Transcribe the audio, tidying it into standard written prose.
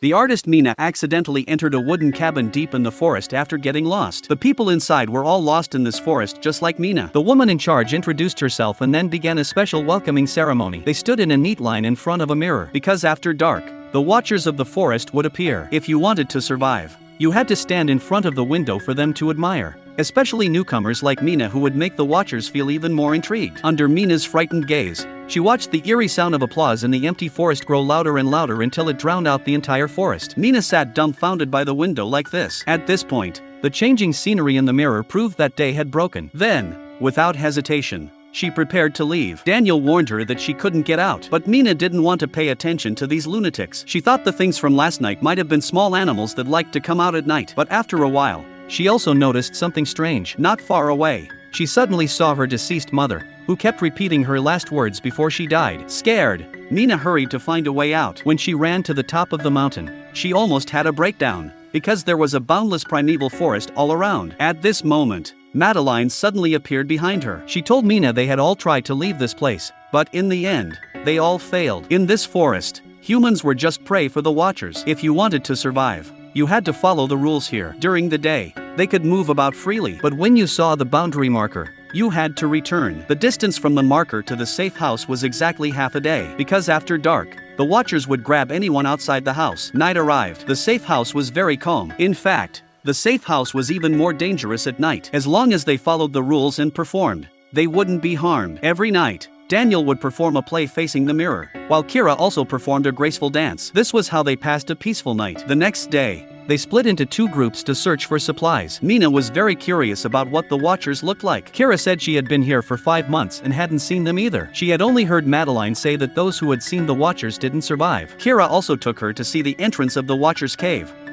The artist Mina accidentally entered a wooden cabin deep in the forest after getting lost. The people inside were all lost in this forest just like Mina. The woman in charge introduced herself and then began a special welcoming ceremony. They stood in a neat line in front of a mirror, because after dark, the watchers of the forest would appear. If you wanted to survive, you had to stand in front of the window for them to admire. Especially newcomers like Mina, who would make the watchers feel even more intrigued. Under Mina's frightened gaze, she watched the eerie sound of applause in the empty forest grow louder and louder until it drowned out the entire forest. Mina sat dumbfounded by the window like this. At this point, the changing scenery in the mirror proved that day had broken. Then, without hesitation, she prepared to leave. Daniel warned her that she couldn't get out, but Mina didn't want to pay attention to these lunatics. She thought the things from last night might have been small animals that liked to come out at night. But after a while, she also noticed something strange. Not far away, she suddenly saw her deceased mother, who kept repeating her last words before she died. Scared, Mina hurried to find a way out. When she ran to the top of the mountain, she almost had a breakdown, because there was a boundless primeval forest all around. At this moment, Madeline suddenly appeared behind her. She told Mina they had all tried to leave this place, but in the end, they all failed. In this forest, humans were just prey for the watchers. If you wanted to survive, you had to follow the rules here. During the day, they could move about freely, but when you saw the boundary marker, you had to return. The distance from the marker to the safe house was exactly half a day, because after dark, the watchers would grab anyone outside the house. Night arrived. The safe house was very calm. In fact, the safe house was even more dangerous at night. As long as they followed the rules and performed, they wouldn't be harmed. Every night, Daniel would perform a play facing the mirror, while Kira also performed a graceful dance. This was how they passed a peaceful night. The next day, they split into two groups to search for supplies. Mina was very curious about what the watchers looked like. Kira said she had been here for 5 months and hadn't seen them either. She had only heard Madeline say that those who had seen the watchers didn't survive. Kira also took her to see the entrance of the watchers' cave.